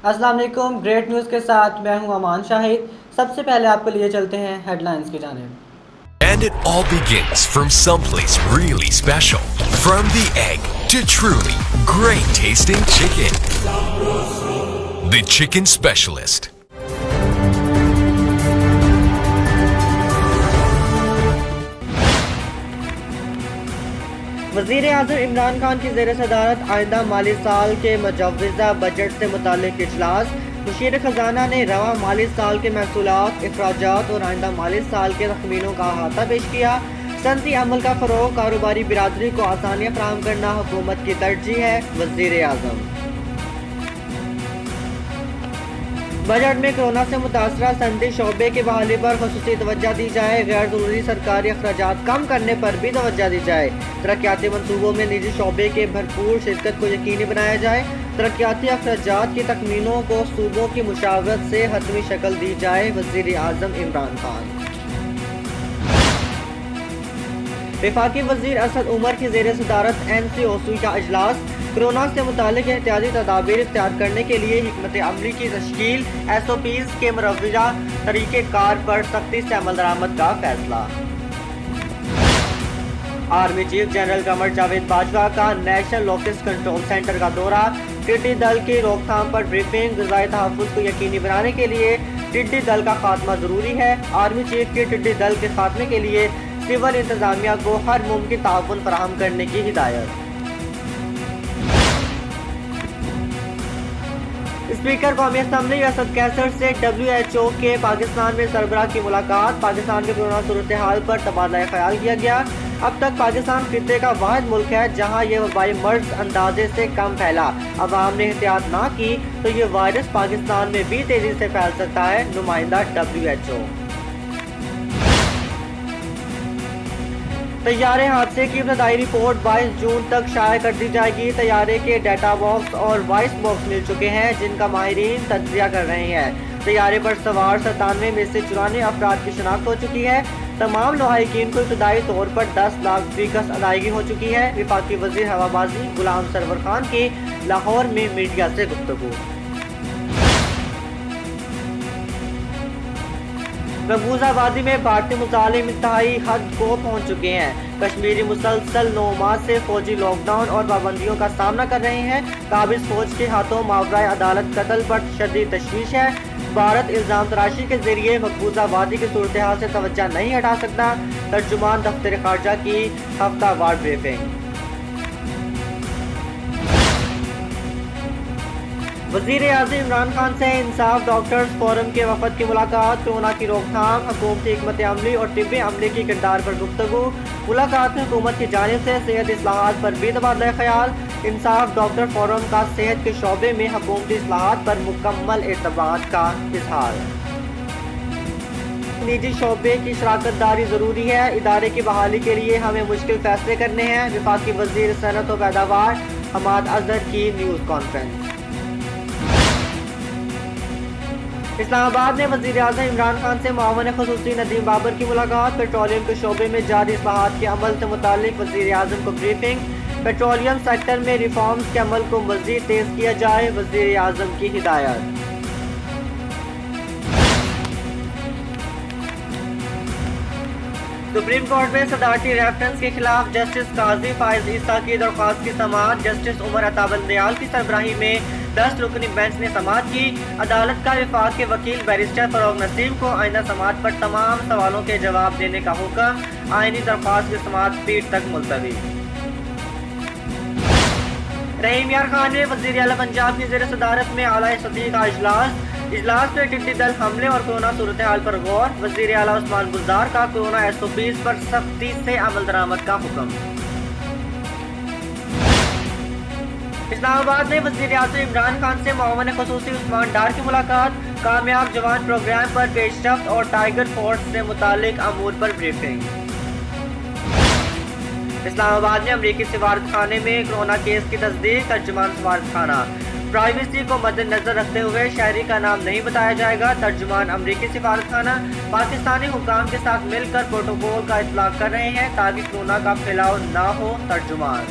अस्सलाम वालेकुम। Great news के साथ मैं हूं अमान शाहिद। सबसे पहले आपको लिए चलते हैं हेडलाइंस की जानिब। And it all begins from someplace really special. From the egg to truly great tasting chicken. The Chicken Specialist. वज़ीर आज़म इमरान खान की ज़ेर सदारत आइंदा माली साल के मुजव्वज़ा बजट से मुताल्लिक़ इजलास। मुशीर ख़ज़ाना ने रवां माली साल के महसूलात, इखराजात और आइंदा माली साल के तख़मीनों का अहाता पेश किया। सनती अमल का फ़रोग़, कारोबारी बिरादरी को आसानियाँ फ़राहम करना हुकूमत की तरजीह है। वज़ीर आज़म बजट में कोरोना से मुतासरा सनती शोबे की बहाली पर ख़ुसूसी तवज्जो दी जाए। गैर ज़रूरी सरकारी अखराजात कम करने पर भी तवज्जो दी जाए। तरक्याती मनसूबों में निजी शोबे के भरपूर शिरकत को यकीनी बनाया जाए। तरक्याती अखराजात की तखमीनों को सूबों की मुशावरत से हतमी शक्ल दी जाए। वज़ीर आज़म इमरान खान वफाकी वज़ीर असद उमर की ज़ेर सदारत NCOC का इजलास। कोरोना से मुतालिक एहतियाती तदाबीर इख्तियार करने के लिए हिकमत अमली की तश्कील, SOPs के मुरव्वजा तरीक़े कार पर सख्ती से अमल दरामद का फैसला। Army chief general Qamar Javed Bajwa का नेशनल लोकस कंट्रोल सेंटर का दौरा। टिड्डी दल की रोकथाम पर ब्रीफिंग। ग़िज़ाई तहफ़्फ़ुज़ को यकीनी बनाने के लिए टिड्डी दल का खात्मा ज़रूरी है। आर्मी चीफ की टिड्डी दल के खात्मे के लिए सिविल इंतज़ामिया को हर मुमकिन ताउन फराहम करने की हिदायत। स्पीकर कौमी असम्बली असद कैसर से WHO के पाकिस्तान में सरबराह की मुलाकात। पाकिस्तान के कोरोना सूरत हाल पर तबादला ख्याल किया गया। अब तक पाकिस्तान खित्ते का वाहिद मुल्क है जहां यह वबाई मर्ज अंदाजे से कम फैला। अवाम ने एहतियात ना की तो ये वायरस पाकिस्तान में भी तेजी से फैल सकता है। नुमाइंदा WHO तैयारे हादसे की इब्तदाई रिपोर्ट 22 जून तक शाया कर दी जाएगी। तैयारे के डाटा बॉक्स और वॉइस बॉक्स मिल चुके हैं जिनका माहिरीन तज्जिया कर रहे हैं। तैयारे पर सवार 97 में से 94 अफराद की शनाख्त हो चुकी है। तमाम लवाहिकीन को इब्तदाई तौर पर 10 लाख फीकस अदायगी हो चुकी है। वफाकी वज़ीर हवाबाजी गुलाम सरवर खान की लाहौर में मीडिया से गुफ्तगू। मकबूजा वादी में भारतीय मुजालिम इंतहाई हद को पहुंच चुके हैं। कश्मीरी मुसलसल 9 माह से फौजी लॉकडाउन और पाबंदियों का सामना कर रहे हैं। काबिज फौज के हाथों मावराए अदालत कत्ल पर शदीद तशवीश है। भारत इल्जाम तराशी के जरिए मकबूजा वादी की सूरत हाल से तवज्जो नहीं हटा सकता। तर्जुमान दफ्तर खारजा की हफ्तावार ब्रीफिंग। वज़ीर आज़म इमरान खान से इंसाफ डॉक्टर्स फोरम के वफद की मुलाकात। कोरोना की रोकथाम, हुकूमती हिकमत अमली और तिब्बी अमले की किरदार पर गुफ्तगू। मुलाकात में हुकूमत की जानिब से सेहत इस्लाहात पर भी तबादला ख्याल। इंसाफ डॉक्टर फोरम का सेहत के शोबे में हुकूमती इस्लाहात पर मुकम्मल एतबार का इजहार। निजी शोबे की शराकत दारी ज़रूरी है। इदारे की बहाली के लिए हमें मुश्किल फैसले करने हैं। वफाकी वज़ीर सनअत व पैदावार हमाद अजहर की न्यूज़ कॉन्फ्रेंस। इस्लामाबाद में वज़ीर आज़म इमरान खान से मुआवन ख़ुसूसी नदीम बाबर की मुलाकात। पेट्रोलियम के शोबे में जारी इस्लाहात के अमल से मुताल्लिक़ वज़ीर आज़म को ब्रीफिंग। पेट्रोलियम सेक्टर में रिफॉर्म्स के अमल को मज़ीद तेज़ किया जाए, वज़ीर आज़म की हिदायत। सुप्रीम कोर्ट में सदारती रेफरेंस के खिलाफ जस्टिस काजी फायज ईसा की दरख्वास्त की समाअत। जस्टिस उमर अता बंदयाल की सरबराही में 10 रुकनी बेंच ने समाअत की। अदालत का वफाक के वकील बैरिस्टर फरोग नसीम को आइंदा समाअत पर तमाम सवालों के जवाब देने का हुक्म। आइनी दरख्वास्त की समाअत पीर तक मुलतवी। रहीम यार खान ने वज़ीर आला पंजाब की ज़ेर सदारत में आला सतही का इजलास में टिड्डी दल हमले और कोरोना सूरत हाल पर गौर। वज़ीर आला उस्मान बुज़दार का कोरोना SOPs पर सख्ती से अमल दरामद का हुक्म। इस्लामाबाद में वज़ीर आज़म इमरान खान से मुआवन ख़ुसूसी उस्मान डार की मुलाकात। कामयाब जवान प्रोग्राम पर पेशरफ्त और टाइगर फोर्स से मुतालिक अमूर पर ब्रीफिंग। इस्लामाबाद में अमरीकी सिफारत खाने में कोरोना केस की तस्दीक। तर्जुमान सिफारत खाना प्राइवेसी को मद्देनजर रखते हुए शहरी का नाम नहीं बताया जाएगा। तर्जुमान अमरीकी सिफारत खाना पाकिस्तानी हुकाम के साथ मिलकर प्रोटोकॉल का इतलाक कर रहे हैं ताकि कोरोना का फैलाव ना हो। तर्जुमान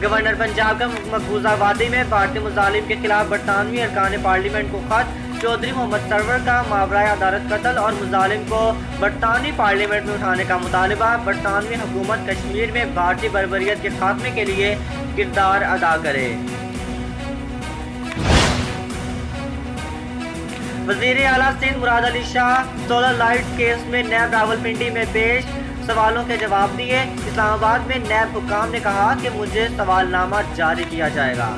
گورنر پنجاب کا مقبوضہ وادی میں بھارتی مظالم کے خلاف برطانوی ارکان پارلیمنٹ کو خط، چودھری محمد سرور کا ماورائے عدالت قتل اور مظالم کو برطانوی پارلیمنٹ میں اٹھانے کا مطالبہ، برطانوی حکومت کشمیر میں بھارتی بربریت کے خاتمے کے لیے کردار ادا کرے۔ وزیر اعلیٰ سندھ مراد Ali Shah solar lights case میں نیب راولپنڈی میں پیش، سوالوں کے جواب دیے۔ اسلام آباد میں نیب حکام نے کہا کہ مجھے سوال نامہ جاری کیا جائے گا۔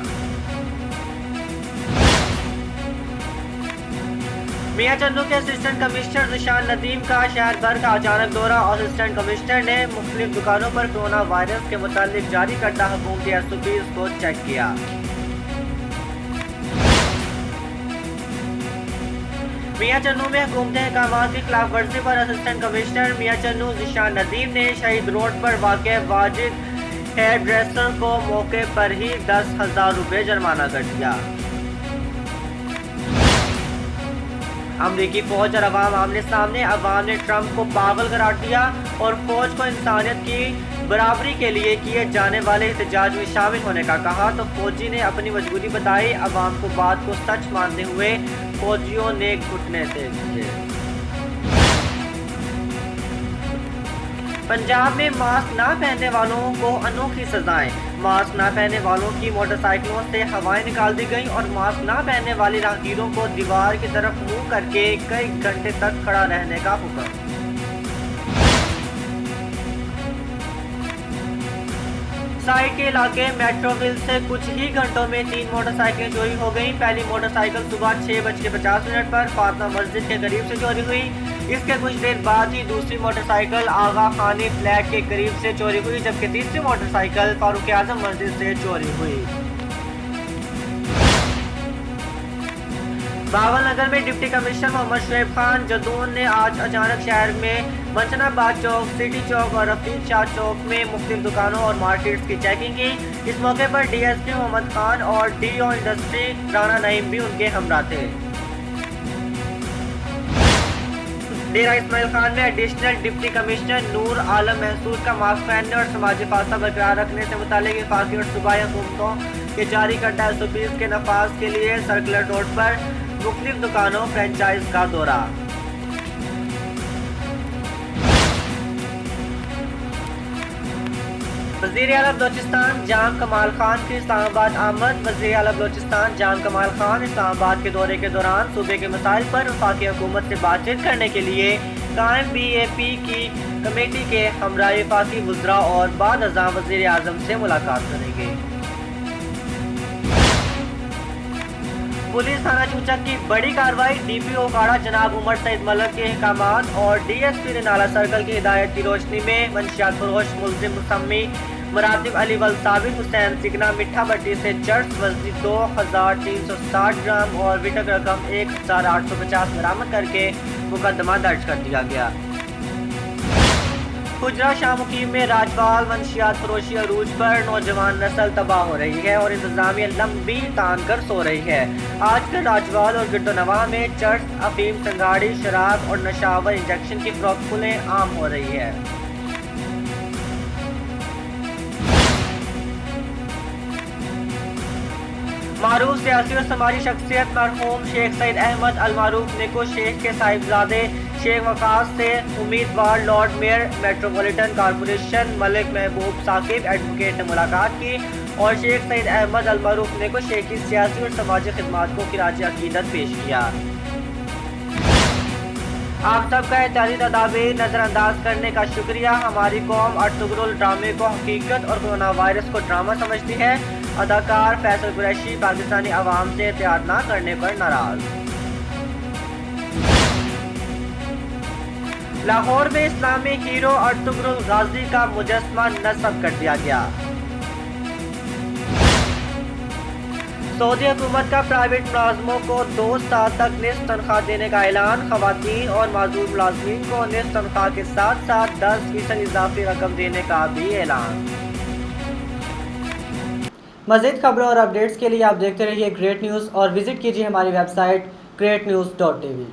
میاں چندو کے اسسٹنٹ کمشنر ذیشان ندیم کا شہر بھر کا اچانک دورہ، اسسٹنٹ کمشنر نے مختلف دکانوں پر کورونا وائرس کے متعلق جاری کردہ حکومتی SOPs کو چیک کیا۔ میاں چنو میں حکومتی احکامات کی خلاف ورزی پر اسسٹنٹ کمشنر میاں چنو ذیشان ندیم نے شہید روڈ پر واقع واجد ہیئر ڈریسر کو موقع پر ہی 10,000 روپے جرمانہ کر دیا۔ امریکی فوج اور عوام آمنے سامنے، عوام نے ٹرمپ کو پاگل قرار دیا اور فوج کو انسانیت کی برابری کے لیے کیے جانے والے احتجاج میں شامل ہونے کا کہا تو فوجی نے اپنی مجبوری بتائی، عوام کو بات کو سچ مانتے ہوئے فوجیوں نے گھٹنے دیے۔ پنجاب میں ماسک نہ پہننے والوں کو انوکھی سزائیں، ماسک نہ پہننے والوں کی موٹر سائیکلوں سے ہوائیں نکال دی گئیں اور ماسک نہ پہننے والی راہگیروں کو دیوار کی طرف منہ کر کے کئی گھنٹے تک کھڑا رہنے کا حکم۔ سائٹ کے علاقے میٹرو ویل سے کچھ ہی گھنٹوں میں 3 موٹر سائیکلیں چوری ہو گئیں۔ پہلی موٹر سائیکل صبح 6:50 پر فاطمہ مسجد کے قریب سے چوری ہوئی، اس کے کچھ دیر بعد ہی دوسری موٹر سائیکل آغا خانی فلیٹ کے قریب سے چوری ہوئی، جبکہ تیسری موٹر سائیکل فاروق اعظم مسجد سے چوری ہوئی۔ باول نگر میں ڈپٹی کمشنر محمد شعیب خان جدون نے آج اچانک شہر میں منچن آباد چوک، سٹی چوک اور رفیق شاہ چوک میں مختلف دکانوں اور مارکیٹس کی چیکنگ کی۔ اس موقع پر DSP محمد خان اور DO انڈسٹری رانا نعیم بھی ان کے ہمراہ تھے۔ ڈیرہ اسماعیل خان میں ایڈیشنل ڈپٹی کمشنر نور عالم محسود کا ماسک پہننے اور سماجی فاصلہ برقرار رکھنے سے متعلق وفاقی اور صوبائی حکومتوں کے جاری کردہ SOPs کے نفاذ کے لیے سرکلر روڈ پر مختلف دکانوں فرنچائز کا دورہ۔ وزیر اعلیٰ بلوچستان جام کمال خان کی اسلام آباد آمد۔ وزیر اعلیٰ بلوچستان جام کمال خان اسلام آباد کے دورے کے دوران صوبے کے مسائل پر وفاقی حکومت سے بات چیت کرنے کے لیے قائم BAP کی کمیٹی کے ہمراہ وفاقی وزراء اور بعد ازاں وزیر اعظم سے ملاقات کریں گے۔ پولیس تھانہ چوچک کی بڑی کارروائی، DPO اکاڑا جناب عمر سعید ملک کے احکامات اور DSP رنالہ سرکل کی ہدایت کی روشنی میں منشیات فروش ملزم مسمی مراتب علی ولثابت حسین سگنا مٹھا بٹی سے چرس وزنی 2360 گرام اور وٹک رقم 1850 برآمد کر کے مقدمہ درج کر دیا گیا۔ حجرہ شاہ مقیم میں راجوال منشیات فروشی عروج پر نوجوان نسل تباہ ہو رہی ہے اور انتظامیہ لمبی تان کر سو رہی ہے۔ آج کل راجوال اور گرد و نواح میں چرس، افیم، سنگاڑی، شراب اور نشاور انجیکشن کی فروخت کھلے عام ہو رہی ہے۔ معروف سیاسی اور سماجی شخصیت مرحوم شیخ سعید احمد المعروف نیکو شیخ کے صاحبزادے شیخ وقاص سے امیدوار لارڈ میئر میٹروپولیٹن کارپوریشن ملک محبوب ثاقب ایڈوکیٹ نے ملاقات کی اور شیخ سعید احمد المعروف نیکو شیخ کی سیاسی اور سماجی خدمات کو خراج عقیدت پیش کیا۔ آپ سب کا احتیاطی تدابیر نظر انداز کرنے کا شکریہ۔ ہماری قوم ارطغرل ڈرامے کو حقیقت اور کورونا وائرس کو ڈرامہ سمجھتی ہے۔ اداکار فیصل قریشی پاکستانی عوام سے احتیاط نہ کرنے پر ناراض۔ لاہور میں اسلامی ہیرو ارطغرل غازی کا مجسمہ نصب کر دیا گیا۔ سعودی حکومت کا پرائیویٹ ملازموں کو 2 سال تک نصف تنخواہ دینے کا اعلان، خواتین اور معذور ملازمین کو نصف تنخواہ کے ساتھ ساتھ 10% اضافی رقم دینے کا بھی اعلان۔ مزید خبروں اور اپڈیٹس کے لیے آپ دیکھتے رہیے گریٹ نیوز اور وزٹ کیجیے ہماری ویب سائٹ greatnews.tv۔